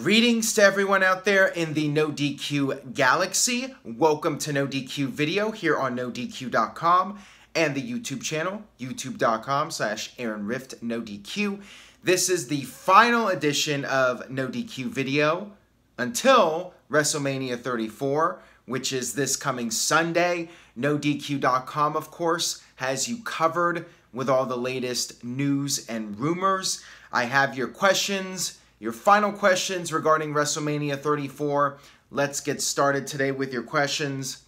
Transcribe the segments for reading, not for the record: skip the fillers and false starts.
Greetings to everyone out there in the NoDQ galaxy. Welcome to NoDQ video here on NoDQ.com and the YouTube channel, youtube.com/AaronRiftNoDQ. This is the final edition of NoDQ video until WrestleMania 34, which is this coming Sunday. NoDQ.com, of course, has you covered with all the latest news and rumors. I have your questions, your final questions regarding WrestleMania 34. Let's get started today with your questions.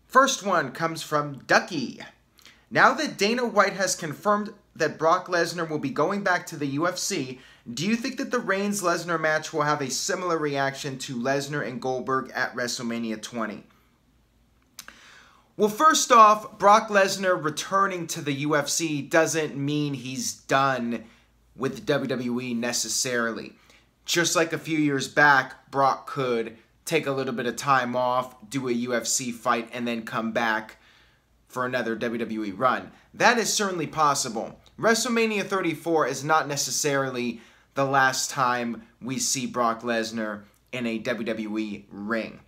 First one comes from Ducky. Now that Dana White has confirmed that Brock Lesnar will be going back to the UFC, do you think that the Reigns-Lesnar match will have a similar reaction to Lesnar and Goldberg at WrestleMania 20? Well, first off, Brock Lesnar returning to the UFC doesn't mean he's done with WWE necessarily. Just like a few years back, Brock could take a little bit of time off, do a UFC fight, and then come back for another WWE run. That is certainly possible. WrestleMania 34 is not necessarily the last time we see Brock Lesnar in a WWE ring.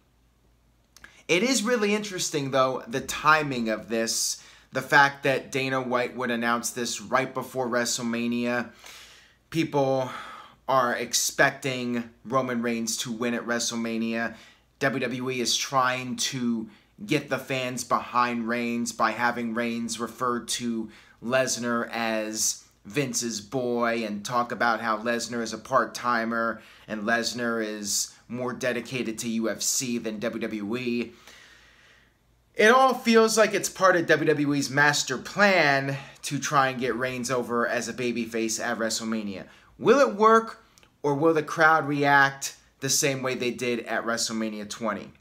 It is really interesting, though, the timing of this, the fact that Dana White would announce this right before WrestleMania. People are expecting Roman Reigns to win at WrestleMania. WWE is trying to get the fans behind Reigns by having Reigns refer to Lesnar as Vince's boy and talk about how Lesnar is a part-timer and Lesnar is more dedicated to UFC than WWE. It all feels like it's part of WWE's master plan to try and get Reigns over as a babyface at WrestleMania. Will it work, or will the crowd react the same way they did at WrestleMania 20?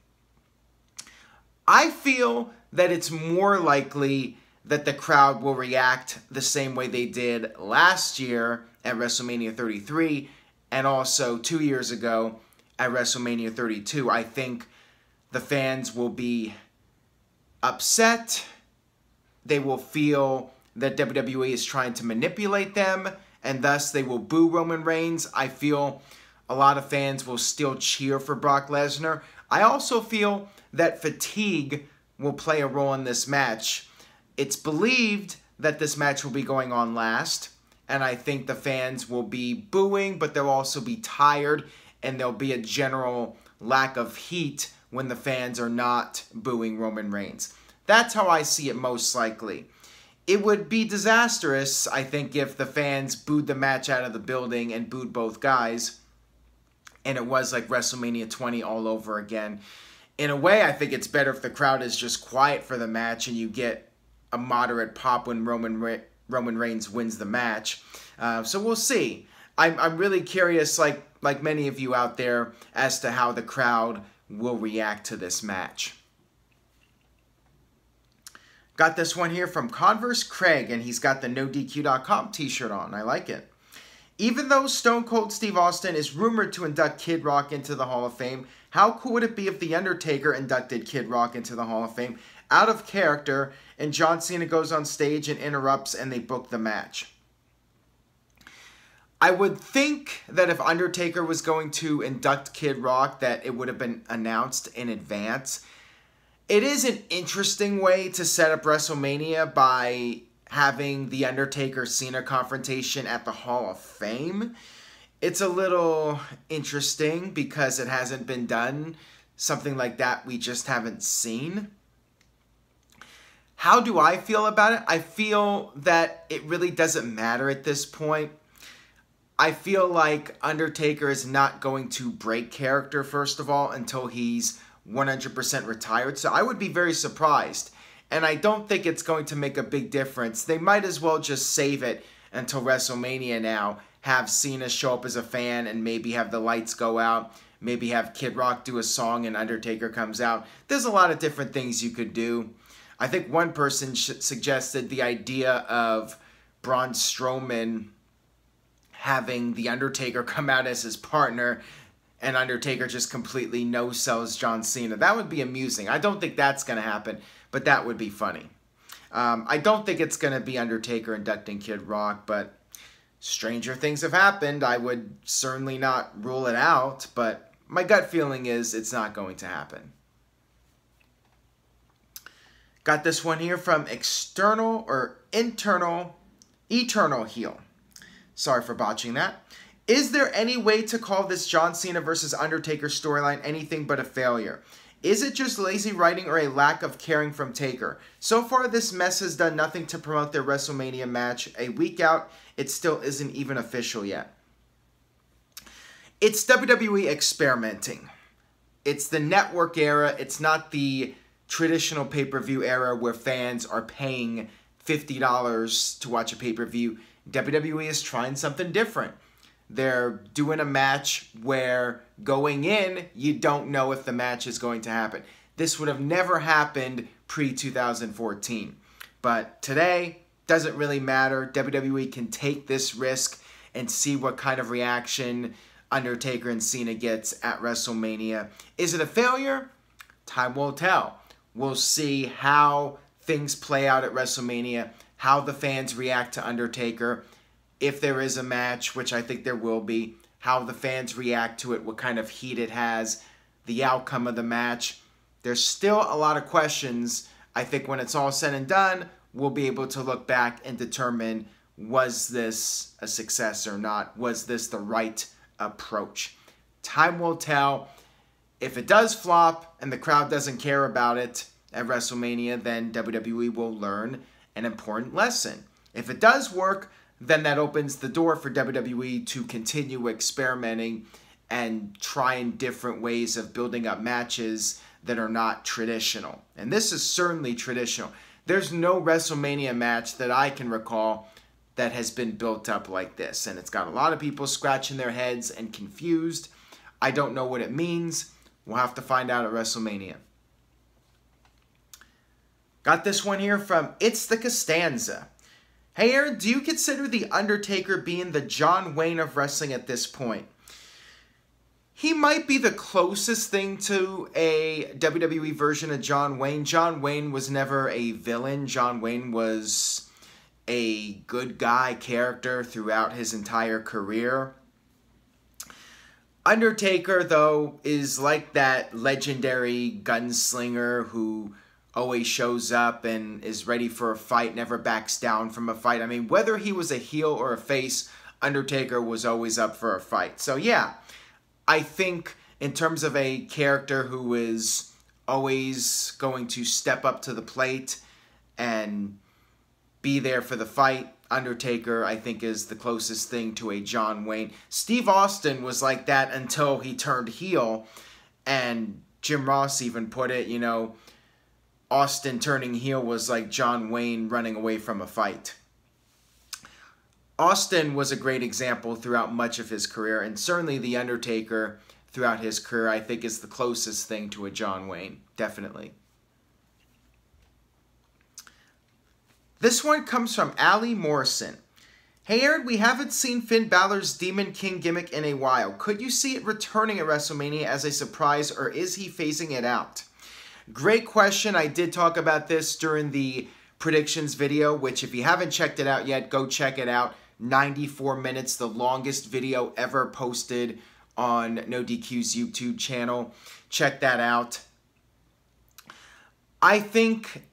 I feel that it's more likely that the crowd will react the same way they did last year at WrestleMania 33 and also 2 years ago at WrestleMania 32. I think the fans will be upset. They will feel that WWE is trying to manipulate them, and thus they will boo Roman Reigns. I feel a lot of fans will still cheer for Brock Lesnar. I also feel that fatigue will play a role in this match. It's believed that this match will be going on last, and I think the fans will be booing, but they'll also be tired, and there'll be a general lack of heat when the fans are not booing Roman Reigns. That's how I see it most likely. It would be disastrous, I think, if the fans booed the match out of the building and booed both guys, and it was like WrestleMania 20 all over again. In a way, I think it's better if the crowd is just quiet for the match and you get a moderate pop when Roman Reigns wins the match. So we'll see. I'm really curious, like many of you out there, as to how the crowd will react to this match. Got this one here from Converse Craig, and he's got the NoDQ.com t-shirt on. I like it. Even though Stone Cold Steve Austin is rumored to induct Kid Rock into the Hall of Fame, how cool would it be if The Undertaker inducted Kid Rock into the Hall of Fame out of character, and John Cena goes on stage and interrupts and they book the match? I would think that if Undertaker was going to induct Kid Rock, that it would have been announced in advance. It is an interesting way to set up WrestleMania by having the Undertaker-Cena confrontation at the Hall of Fame. It's a little interesting because it hasn't been done. Something like that we just haven't seen. How do I feel about it? I feel that it really doesn't matter at this point. I feel like Undertaker is not going to break character, first of all, until he's 100% retired. So I would be very surprised. And I don't think it's going to make a big difference. They might as well just save it until WrestleMania now. Have Cena show up as a fan and maybe have the lights go out. Maybe have Kid Rock do a song and Undertaker comes out. There's a lot of different things you could do. I think one person suggested the idea of Braun Strowman having The Undertaker come out as his partner and Undertaker just completely no-sells John Cena. That would be amusing. I don't think that's going to happen, but that would be funny. I don't think it's going to be Undertaker inducting Kid Rock, but Stranger things have happened. I would certainly not rule it out, but my gut feeling is it's not going to happen. Got this one here from Eternal Heel. Sorry for botching that. Is there any way to call this John Cena versus Undertaker storyline anything but a failure? Is it just lazy writing or a lack of caring from Taker? So far, this mess has done nothing to promote their WrestleMania match. A week out, it still isn't even official yet. It's WWE experimenting. It's the network era. It's not the traditional pay-per-view era where fans are paying $50 to watch a pay-per-view. WWE is trying something different. They're doing a match where going in, you don't know if the match is going to happen. This would have never happened pre-2014. But today, doesn't really matter. WWE can take this risk and see what kind of reaction Undertaker and Cena gets at WrestleMania. Is it a failure? Time will tell. We'll see how things play out at WrestleMania, how the fans react to Undertaker, if there is a match, which I think there will be, how the fans react to it, what kind of heat it has, the outcome of the match. There's still a lot of questions. I think when it's all said and done, we'll be able to look back and determine, was this a success or not? Was this the right approach? Time will tell. If it does flop and the crowd doesn't care about it at WrestleMania, then WWE will learn an important lesson. If it does work, then that opens the door for WWE to continue experimenting and trying different ways of building up matches that are not traditional. And this is certainly traditional. There's no WrestleMania match that I can recall that has been built up like this. And it's got a lot of people scratching their heads and confused. I don't know what it means. We'll have to find out at WrestleMania. Got this one here from It's the Costanza. Hey Aaron, do you consider The Undertaker being the John Wayne of wrestling at this point? He might be the closest thing to a WWE version of John Wayne. John Wayne was never a villain. John Wayne was a good guy character throughout his entire career. Undertaker, though, is like that legendary gunslinger who always shows up and is ready for a fight, never backs down from a fight. I mean, whether he was a heel or a face, Undertaker was always up for a fight. So yeah, I think in terms of a character who is always going to step up to the plate and be there for the fight, Undertaker, I think, is the closest thing to a John Wayne. Steve Austin was like that until he turned heel, and Jim Ross even put it, you know, Austin turning heel was like John Wayne running away from a fight. Austin was a great example throughout much of his career, and certainly The Undertaker throughout his career, I think, is the closest thing to a John Wayne, definitely. This one comes from Allie Morrison. Hey Aaron, we haven't seen Finn Balor's Demon King gimmick in a while. Could you see it returning at WrestleMania as a surprise, or is he phasing it out? Great question. I did talk about this during the predictions video, which if you haven't checked it out yet, go check it out. 94 minutes, the longest video ever posted on NoDQ's YouTube channel. Check that out. I think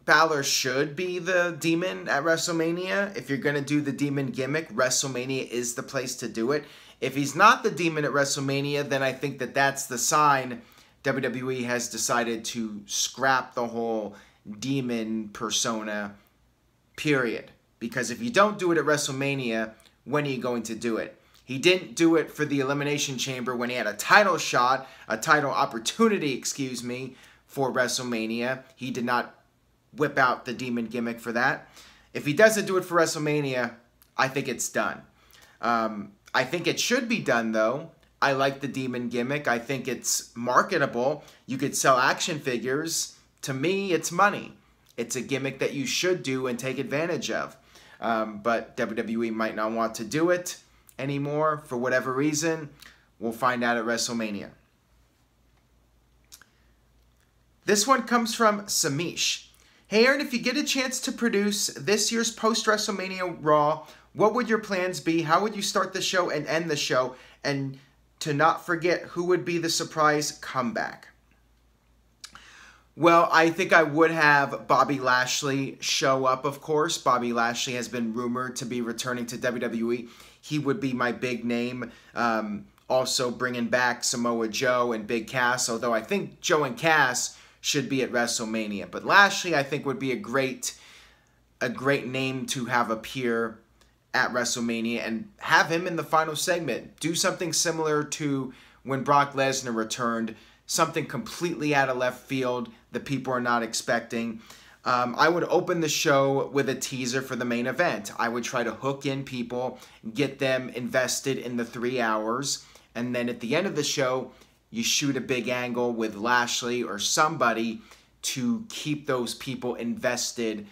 Balor should be the demon at WrestleMania. If you're going to do the demon gimmick, WrestleMania is the place to do it. If he's not the demon at WrestleMania, then I think that that's the sign WWE has decided to scrap the whole demon persona, period. Because if you don't do it at WrestleMania, when are you going to do it? He didn't do it for the Elimination Chamber when he had a title shot, a title opportunity, excuse me, for WrestleMania. He did not whip out the demon gimmick for that. If he doesn't do it for WrestleMania, I think it's done. I think it should be done, though. I like the demon gimmick. I think it's marketable. You could sell action figures. To me, it's money. It's a gimmick that you should do and take advantage of. But WWE might not want to do it anymore for whatever reason. We'll find out at WrestleMania. This one comes from Samish. Hey Aaron, if you get a chance to produce this year's post-WrestleMania Raw, What would your plans be? How would you start the show and end the show? And to not forget, who would be the surprise comeback? Well, I think I would have Bobby Lashley show up, of course. Bobby Lashley has been rumored to be returning to WWE. He would be my big name. Also bringing back Samoa Joe and Big Cass, although I think Joe and Cass should be at WrestleMania. But Lashley, I think, would be a great name to have appear at WrestleMania and have him in the final segment. Do something similar to when Brock Lesnar returned. Something completely out of left field that people are not expecting. I would open the show with a teaser for the main event. I would try to hook in people, get them invested in the 3 hours, and then at the end of the show, you shoot a big angle with Lashley or somebody to keep those people invested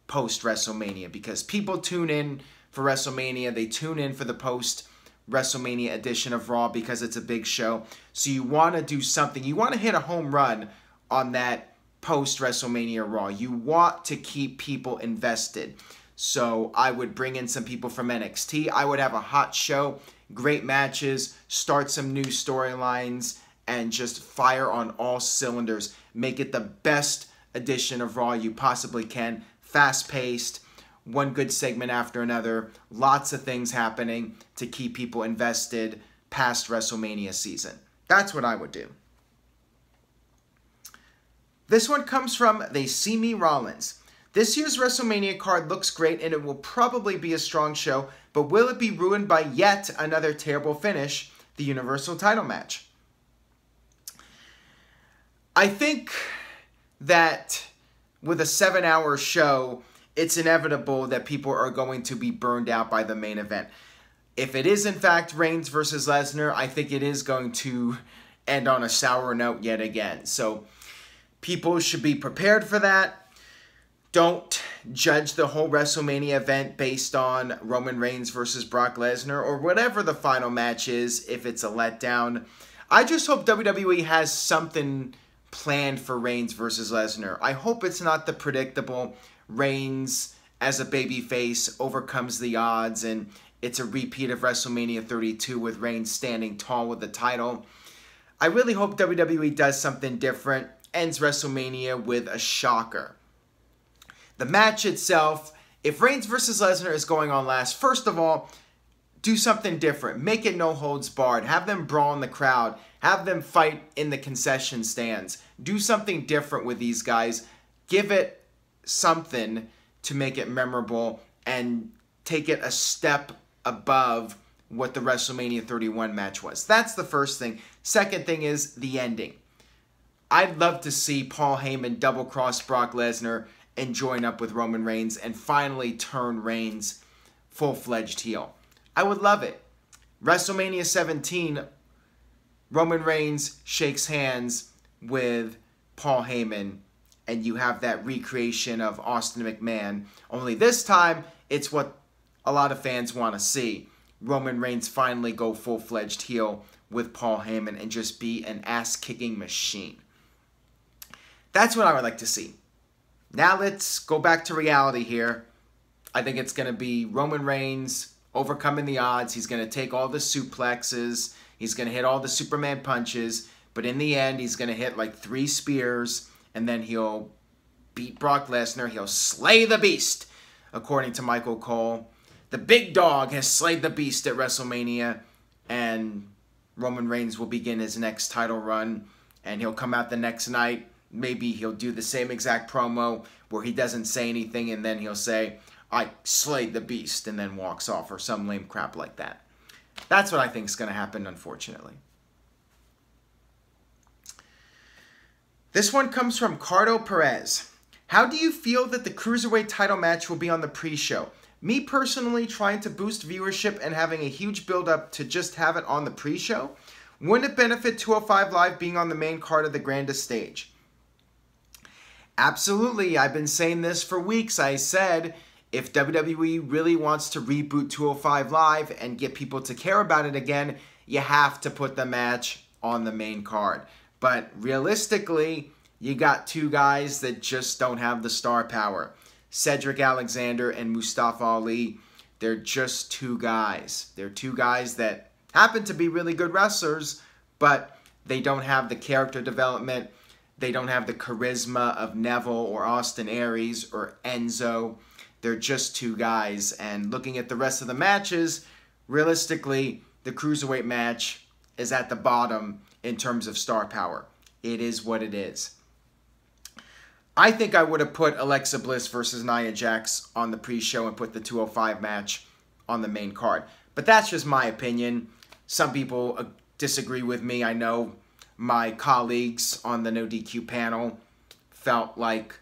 post-WrestleMania, because people tune in for WrestleMania, they tune in for the post-WrestleMania edition of Raw because it's a big show. So you want to do something. You want to hit a home run on that post-WrestleMania Raw. You want to keep people invested. So I would bring in some people from NXT. I would have a hot show, great matches, start some new storylines, and just fire on all cylinders. Make it the best edition of Raw you possibly can. Fast-paced, one good segment after another, lots of things happening to keep people invested past WrestleMania season. That's what I would do. This one comes from They See Me Rollins. This year's WrestleMania card looks great and it will probably be a strong show, but will it be ruined by yet another terrible finish, the Universal title match? I think that with a 7-hour show, it's inevitable that people are going to be burned out by the main event. If it is in fact Reigns versus Lesnar, I think it is going to end on a sour note yet again. So people should be prepared for that. Don't judge the whole WrestleMania event based on Roman Reigns versus Brock Lesnar or whatever the final match is if it's a letdown. I just hope WWE has something planned for Reigns versus Lesnar. I hope it's not the predictable Reigns as a babyface overcomes the odds and it's a repeat of WrestleMania 32 with Reigns standing tall with the title. I really hope WWE does something different, ends WrestleMania with a shocker. The match itself, if Reigns versus Lesnar is going on last, first of all, do something different. Make it no holds barred. Have them brawl in the crowd. Have them fight in the concession stands. Do something different with these guys. Give it something to make it memorable and take it a step above what the WrestleMania 31 match was. That's the first thing. Second thing is the ending. I'd love to see Paul Heyman double-cross Brock Lesnar and join up with Roman Reigns and finally turn Reigns full-fledged heel. I would love it. WrestleMania 17, Roman Reigns shakes hands with Paul Heyman, and you have that recreation of Austin McMahon. Only this time, it's what a lot of fans want to see. Roman Reigns finally go full-fledged heel with Paul Heyman and just be an ass-kicking machine. That's what I would like to see. Now let's go back to reality here. I think it's going to be Roman Reigns overcoming the odds. He's going to take all the suplexes. He's going to hit all the Superman punches. But in the end, he's going to hit like 3 spears. And then he'll beat Brock Lesnar. He'll slay the beast, according to Michael Cole. The big dog has slayed the beast at WrestleMania. And Roman Reigns will begin his next title run. And he'll come out the next night. Maybe he'll do the same exact promo where he doesn't say anything. And then he'll say, I slayed the beast, and then walks off or some lame crap like that. That's what I think is going to happen, unfortunately. This one comes from Cardo Perez. How do you feel that the Cruiserweight title match will be on the pre-show? Me personally, trying to boost viewership and having a huge build-up to just have it on the pre-show? Wouldn't it benefit 205 Live being on the main card of the grandest stage? Absolutely. I've been saying this for weeks. I said, if WWE really wants to reboot 205 Live and get people to care about it again, you have to put the match on the main card. But realistically, you got 2 guys that just don't have the star power. Cedric Alexander and Mustafa Ali. They're just two guys. They're two guys that happen to be really good wrestlers, but they don't have the character development. They don't have the charisma of Neville or Austin Aries or Enzo. They're just two guys. And looking at the rest of the matches, realistically, the Cruiserweight match is at the bottom in terms of star power. It is what it is. I think I would have put Alexa Bliss versus Nia Jax on the pre-show and put the 205 match on the main card. But that's just my opinion. Some people disagree with me. I know my colleagues on the NoDQ panel felt like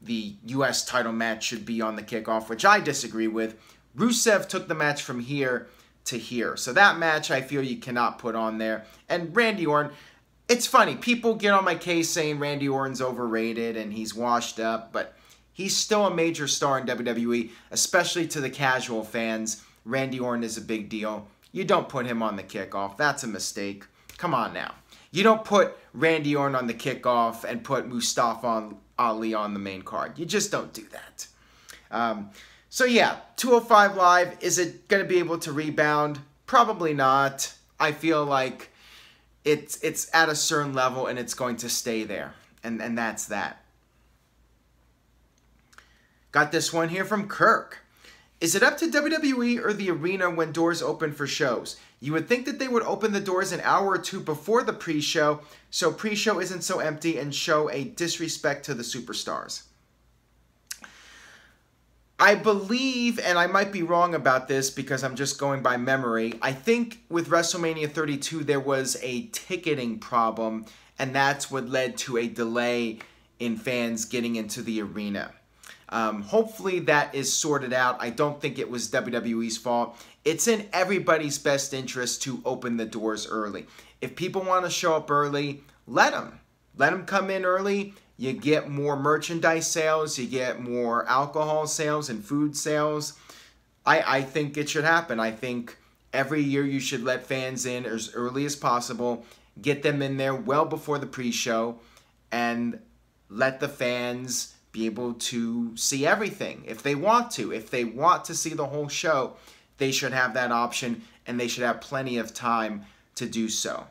the U.S. title match should be on the kickoff, which I disagree with. Rusev took the match from here to here. So that match I feel you cannot put on there. And Randy Orton, it's funny. People get on my case saying Randy Orton's overrated and he's washed up, but he's still a major star in WWE, especially to the casual fans. Randy Orton is a big deal. You don't put him on the kickoff. That's a mistake. Come on now. You don't put Randy Orton on the kickoff and put Mustafa Ali on the main card. You just don't do that. So yeah, 205 Live, is it going to be able to rebound? Probably not. I feel like it's at a certain level and it's going to stay there. And that's that. Got this one here from Kirk. Is it up to WWE or the arena when doors open for shows? You would think that they would open the doors an hour or two before the pre-show, so pre-show isn't so empty and show a disrespect to the superstars. I believe, and I might be wrong about this because I'm just going by memory, I think with WrestleMania 32 there was a ticketing problem, and that's what led to a delay in fans getting into the arena. Hopefully that is sorted out. I don't think it was WWE's fault. It's in everybody's best interest to open the doors early. If people want to show up early, let them. Let them come in early. You get more merchandise sales. You get more alcohol sales and food sales. I think it should happen. I think every year you should let fans in as early as possible. Get them in there well before the pre-show and let the fans be able to see everything if they want to. If they want to see the whole show, they should have that option and they should have plenty of time to do so.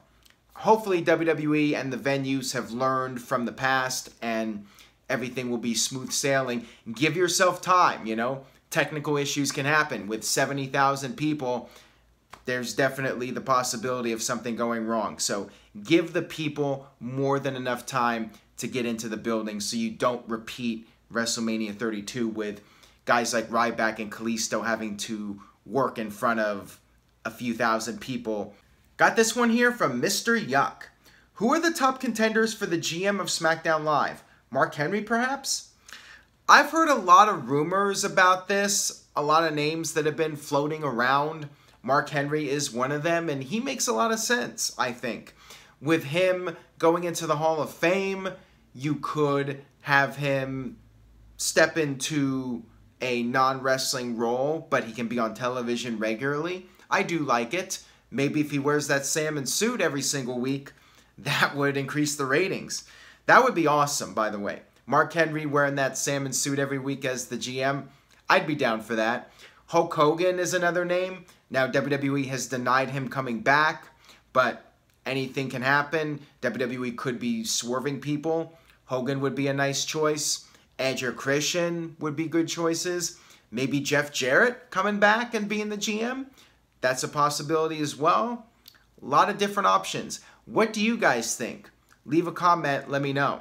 Hopefully WWE and the venues have learned from the past and everything will be smooth sailing. Give yourself time, you know. Technical issues can happen. With 70,000 people, there's definitely the possibility of something going wrong. So give the people more than enough time to get into the building so you don't repeat WrestleMania 32 with guys like Ryback and Kalisto having to work in front of a few thousand people. Got this one here from Mr. Yuck. Who are the top contenders for the GM of Smackdown Live? Mark Henry, perhaps? I've heard a lot of rumors about this, a lot of names that have been floating around. Mark Henry is one of them, and he makes a lot of sense, I think. With him going into the Hall of Fame, you could have him step into a non-wrestling role, but he can be on television regularly. I do like it. Maybe if he wears that salmon suit every single week, that would increase the ratings. That would be awesome, by the way. Mark Henry wearing that salmon suit every week as the GM, I'd be down for that. Hulk Hogan is another name. Now, WWE has denied him coming back, but anything can happen. WWE could be swerving people. Hogan would be a nice choice. Edge or Christian would be good choices. Maybe Jeff Jarrett coming back and being the GM. That's a possibility as well. A lot of different options. What do you guys think? Leave a comment. Let me know.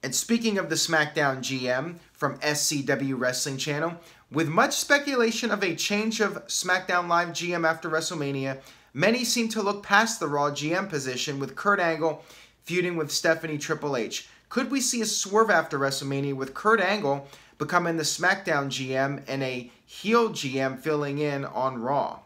And speaking of the Smackdown GM from SCW Wrestling Channel, with much speculation of a change of Smackdown Live GM after WrestleMania, many seem to look past the Raw GM position with Kurt Angle feuding with Stephanie Triple H. Could we see a swerve after WrestleMania with Kurt Angle becoming the Smackdown GM and a heel GM filling in on Raw?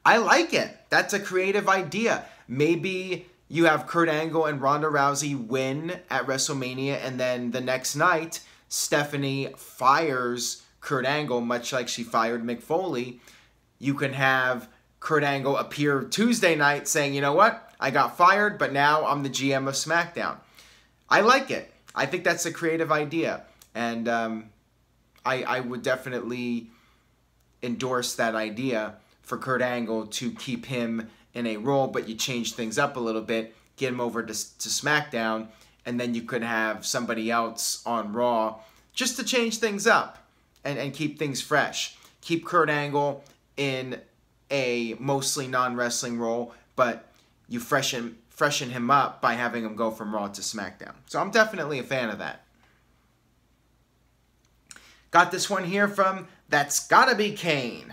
I like it. That's a creative idea. Maybe you have Kurt Angle and Ronda Rousey win at WrestleMania, and then the next night, Stephanie fires Kurt Angle, much like she fired Mick Foley. You can have Kurt Angle appear Tuesday night saying, you know what? I got fired, but now I'm the GM of SmackDown. I like it. I think that's a creative idea. And I would definitely endorse that idea for Kurt Angle to keep him in a role, but you change things up a little bit, get him over to SmackDown, and then you could have somebody else on Raw just to change things up and keep things fresh. Keep Kurt Angle in a mostly non-wrestling role, but you freshen him up by having him go from Raw to SmackDown. So I'm definitely a fan of that. Got this one here from That's Gotta Be Kane.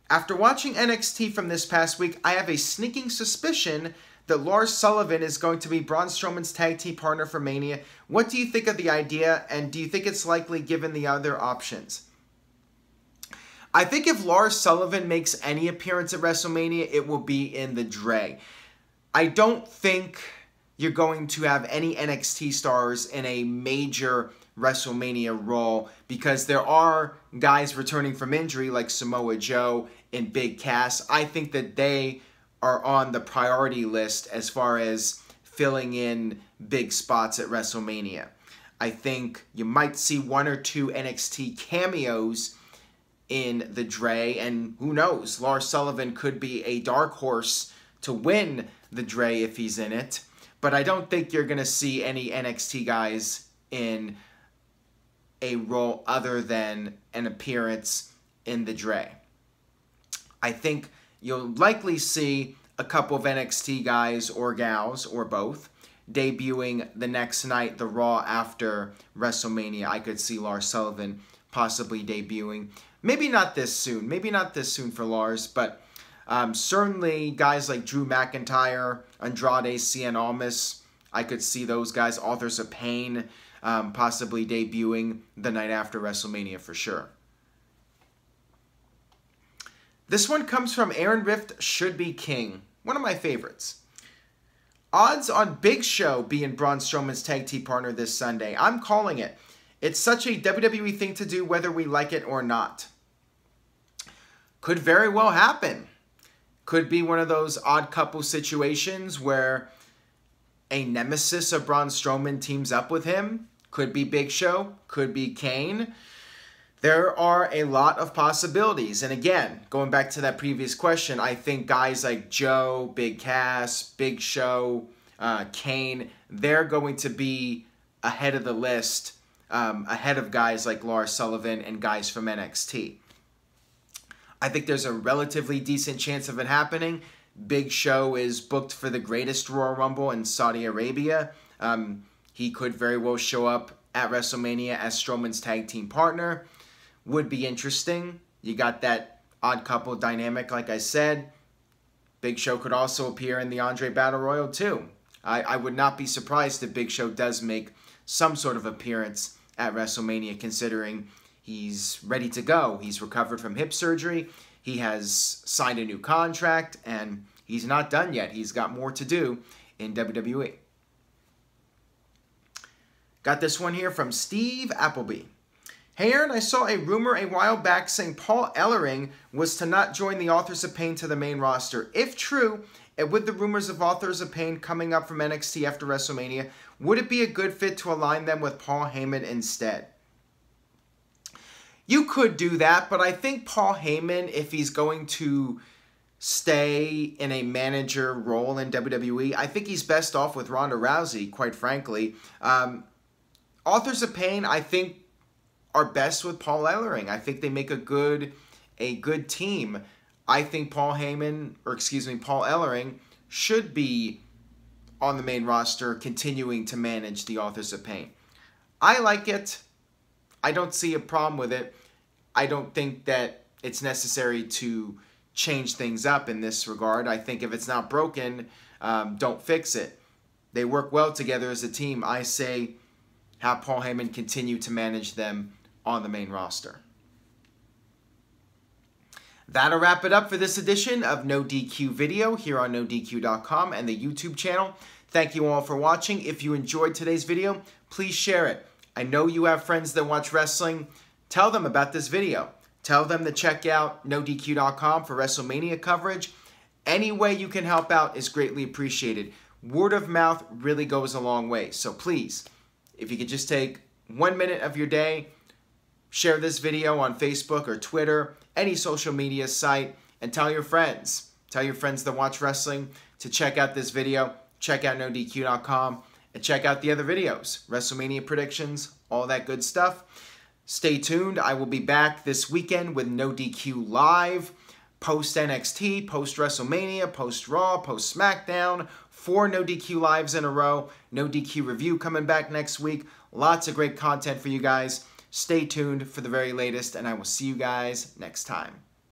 After watching NXT from this past week, I have a sneaking suspicion that Lars Sullivan is going to be Braun Strowman's tag team partner for Mania. What do you think of the idea, and do you think it's likely given the other options? I think if Lars Sullivan makes any appearance at WrestleMania, it will be in the Dre. I don't think you're going to have any NXT stars in a major WrestleMania role because there are guys returning from injury like Samoa Joe and Big Cass. I think that they are on the priority list as far as filling in big spots at WrestleMania. I think you might see 1 or 2 NXT cameos in the Dre, and who knows, Lars Sullivan could be a dark horse to win the Dre if he's in it. But I don't think you're going to see any NXT guys in a role other than an appearance in the Dre. I think you'll likely see a couple of NXT guys or gals, or both, debuting the next night, the Raw after WrestleMania. I could see Lars Sullivan possibly debuting. Maybe not this soon. Maybe not this soon for Lars, but certainly guys like Drew McIntyre, Andrade, Cien Almas, I could see those guys, Authors of Pain, possibly debuting the night after WrestleMania for sure. This one comes from Aaron Rift, Should Be King. One of my favorites. Odds on Big Show being Braun Strowman's tag team partner this Sunday. I'm calling it. It's such a WWE thing to do whether we like it or not. Could very well happen. Could be one of those odd couple situations where a nemesis of Braun Strowman teams up with him. Could be Big Show. Could be Kane. There are a lot of possibilities. And again, going back to that previous question, I think guys like Joe, Big Cass, Big Show, Kane, they're going to be ahead of the list, ahead of guys like Lars Sullivan and guys from NXT. I think there's a relatively decent chance of it happening. Big Show is booked for the greatest Royal Rumble in Saudi Arabia. He could very well show up at WrestleMania as Strowman's tag team partner. Would be interesting. You got that odd couple dynamic, like I said. Big Show could also appear in the Andre Battle Royal too. I would not be surprised if Big Show does make some sort of appearance at WrestleMania, considering he's ready to go. He's recovered from hip surgery. He has signed a new contract, and he's not done yet. He's got more to do in WWE. Got this one here from Steve Appleby. Hey Aaron, I saw a rumor a while back saying Paul Ellering was to not join the Authors of Pain to the main roster. If true, and with the rumors of Authors of Pain coming up from NXT after WrestleMania, would it be a good fit to align them with Paul Heyman instead? You could do that, but I think Paul Heyman, if he's going to stay in a manager role in WWE, I think he's best off with Ronda Rousey, quite frankly. Authors of Pain, I think, are best with Paul Ellering. I think they make a good team. I think Paul Ellering should be on the main roster, continuing to manage the Authors of Pain. I like it. I don't see a problem with it. I don't think that it's necessary to change things up in this regard. I think if it's not broken, don't fix it. They work well together as a team. I say have Paul Heyman continue to manage them on the main roster. That'll wrap it up for this edition of NoDQ Video here on NoDQ.com and the YouTube channel. Thank you all for watching. If you enjoyed today's video, please share it. I know you have friends that watch wrestling. Tell them about this video. Tell them to check out NoDQ.com for WrestleMania coverage. Any way you can help out is greatly appreciated. Word of mouth really goes a long way. So please, if you could just take 1 minute of your day, Share this video on Facebook or Twitter, any social media site, and tell your friends. Tell your friends that watch wrestling to check out this video, check out NoDQ.com, and check out the other videos, WrestleMania predictions, all that good stuff. Stay tuned. I will be back this weekend with NoDQ Live, post NXT, post WrestleMania, post Raw, post Smackdown, 4 NoDQ Lives in a row, NoDQ Review coming back next week. Lots of great content for you guys. Stay tuned for the very latest, and I will see you guys next time.